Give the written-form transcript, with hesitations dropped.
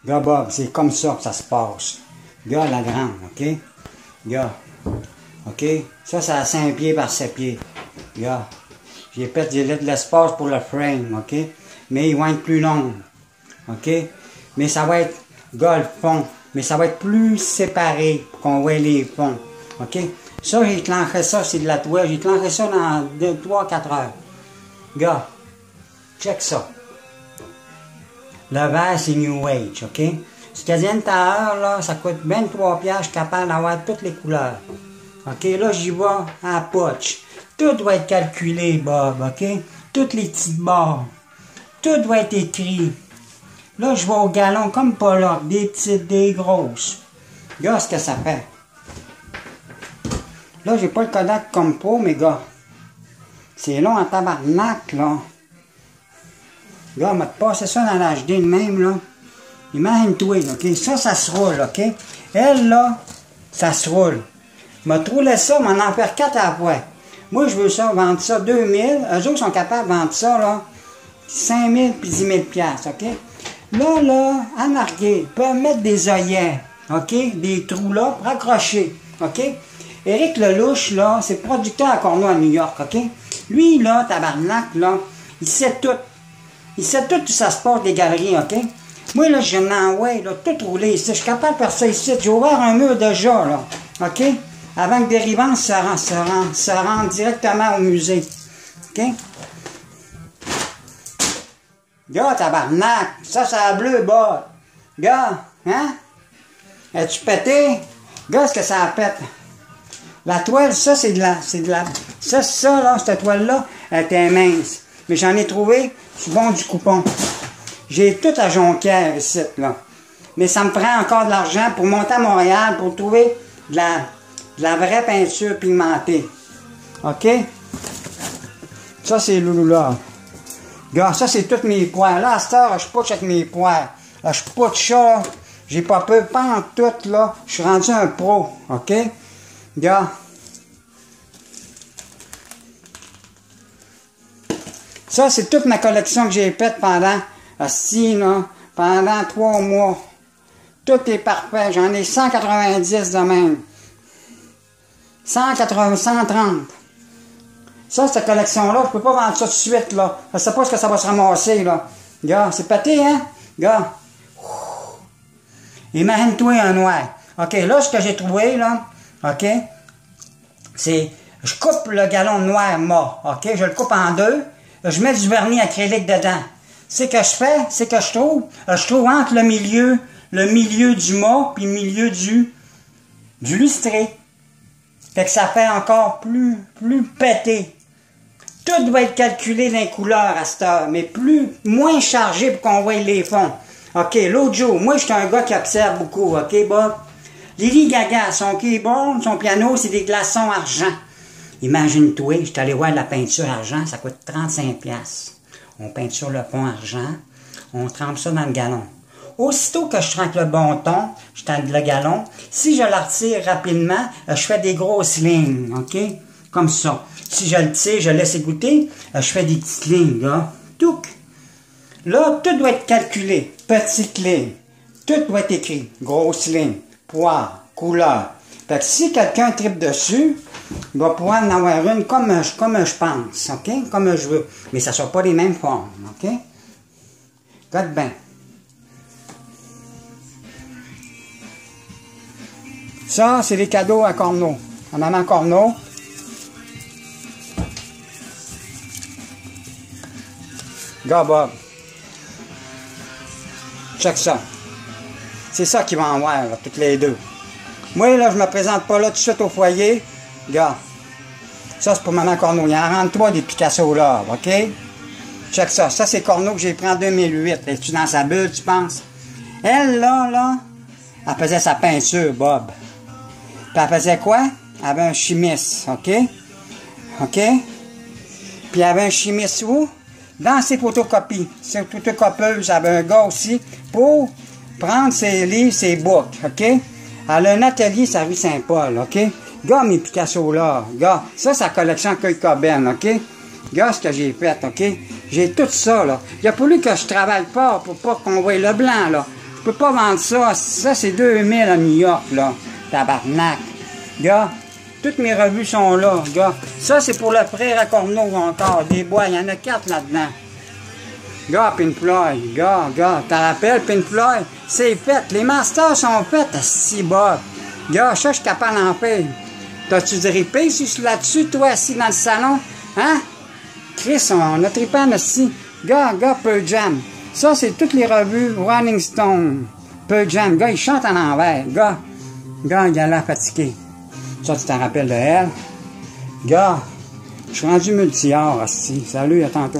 Gars, Bob, c'est comme ça que ça se passe. Gars, la grande, OK? Gars, OK? Ça, c'est à 5 pieds par 7 pieds. Gars, j'ai de l'espace pour le frame, OK? Mais ils vont être plus longs, OK? Mais ça va être, gars, le fond, mais ça va être plus séparé pour qu'on voit les fonds, OK? Ça, j'ai clenché ça, c'est de la toile. J'ai clenché ça dans 3-4 heures. Gars, check ça. Le vert, c'est New Age, OK? Ce Canadian Tower, là, ça coûte 23$, je suis capable d'avoir toutes les couleurs. OK? Là, j'y vais à la poche. Tout doit être calculé, Bob, OK? Toutes les petites barres. Tout doit être écrit. Là, je vais au galon comme pas là. Des petites, des grosses. Regarde ce que ça fait. Là, j'ai pas le Kodak comme pour, mais gars. C'est long en tabarnak, là. Gars, on m'a passé ça dans l'HD de même, là. Imagine-toi, OK? Ça se roule, OK? Elle, là, ça se roule. M'a troulé ça, m'en en faire 4 à la fois. Moi, je veux ça, vendre ça 2000. Eux autres sont capables de vendre ça, là, 5000 puis 10 000 $, OK? Là, en arrière, ils peuvent mettre des œillets, OK? Des trous là, pour accrocher, OK? Éric Lelouch, là, c'est producteur à Cornwall, à New York, OK? Lui, là, tabarnak, là, il sait tout. Il sait tout où ça se passe des galeries, OK? Moi, là, je n'envoie, là, tout roulé ici. Je suis capable de faire ça ici. J'ai ouvert un mur déjà, là, OK? Avant que Dérivance se rende directement au musée, OK? Gars, tabarnak, ça a bleu, bas. Gars, hein? Es-tu pété? Gars, ce que ça pète? La toile, ça, c'est de la... Ça, là, cette toile-là, elle était mince. Mais j'en ai trouvé sur bon du coupon. J'ai tout à Jonquière, ici, là. Mais ça me prend encore de l'argent pour monter à Montréal, pour trouver de la vraie peinture pigmentée. OK? Ça, c'est Louloula. Gars, ça, c'est tous mes poires. Là, à cette heure, je pousse avec mes poires. Là, je pousse ça. J'ai pas peur. Pas en tout, là. Je suis rendu un pro. OK? Gars. Ça, c'est toute ma collection que j'ai faite pendant 3 mois. Tout est parfait. J'en ai 190 de même. 130. Ça, cette collection-là, je peux pas vendre ça tout de suite, là. Je sais pas ce que ça va se ramasser, là. Gars, c'est pété, hein? Gars. Imagine-toi un noir. OK, là, ce que j'ai trouvé, là, OK, c'est, je coupe le galon noir mort, OK? Je le coupe en deux. Je mets du vernis acrylique dedans. C'est que je fais, c'est que je trouve entre le milieu du mât puis le milieu du lustré. Fait que ça fait encore plus pété. Tout doit être calculé dans les couleurs à cette heure, mais moins chargé pour qu'on voie les fonds. OK, l'autre jour, moi, je suis un gars qui observe beaucoup, OK, Bob? Lily Gaga, son keyboard, son piano, c'est des glaçons argent. Imagine-toi, je suis allé voir de la peinture argent, ça coûte 35$. On peinture le fond argent, on trempe ça dans le galon. Aussitôt que je trempe le bon ton, je trempe le galon. Si je la retire rapidement, je fais des grosses lignes, OK? Comme ça. Si je le tire, je laisse égoutter, je fais des petites lignes, là. Touc! Là, tout doit être calculé. Petite ligne. Tout doit être écrit. Grosse ligne. Poire. Couleur. Fait que si quelqu'un tripe dessus, il va pouvoir en avoir une comme je pense, OK? Comme je veux. Mais ça ne sera pas les mêmes formes, OK? Regarde bien. Ça, c'est les cadeaux à Corneau. À maman Corneau. Gars, Bob. Check ça. C'est ça qu'ils vont avoir, là, toutes les deux. Moi, là, je me présente pas là tout de suite au foyer. Gars. Ça, c'est pour maman Corneau. Il y en rentre 3 des Picasso là, OK? Check ça. Ça, c'est Corneau que j'ai pris en 2008. Es-tu dans sa bulle, tu penses? Elle, là, elle faisait sa peinture, Bob. Puis elle faisait quoi? Elle avait un chimiste, OK? OK? Puis elle avait un chimiste où? Dans ses photocopies. Ses photocopieuse, elle avait un gars aussi pour prendre ses livres, ses books, OK? Elle a un atelier sur la rue Saint-Paul, OK? Gars, mes Picasso là, gars, ça, c'est la collection Kurt Cobain, OK? Gars, ce que j'ai fait, OK? J'ai tout ça, là. Il a fallu que je travaille fort pour pas qu'on voie le blanc, là. Je peux pas vendre ça. Ça, c'est 2000 à New York, là. Tabarnak. Gars, toutes mes revues sont là, gars. Ça, c'est pour le prêt Racorno encore. Des bois, il y en a 4 là-dedans. Gars, Pink Floyd. Gars, t'en rappelles, Pink Floyd? C'est fait. Les masters sont faits à 6 bas. Gars, ça, je suis capable d'en faire. T'as-tu drippé là-dessus, toi, assis dans le salon? Hein? Chris, on a trippé en assis. Gars, Pearl Jam. Ça, c'est toutes les revues Rolling Stone. Pearl Jam. Gars, il chante en envers. Gars, il a l'air fatigué. Ça, tu t'en rappelles de elle? Gars, je suis rendu multi-art, assis. Salut, à tantôt.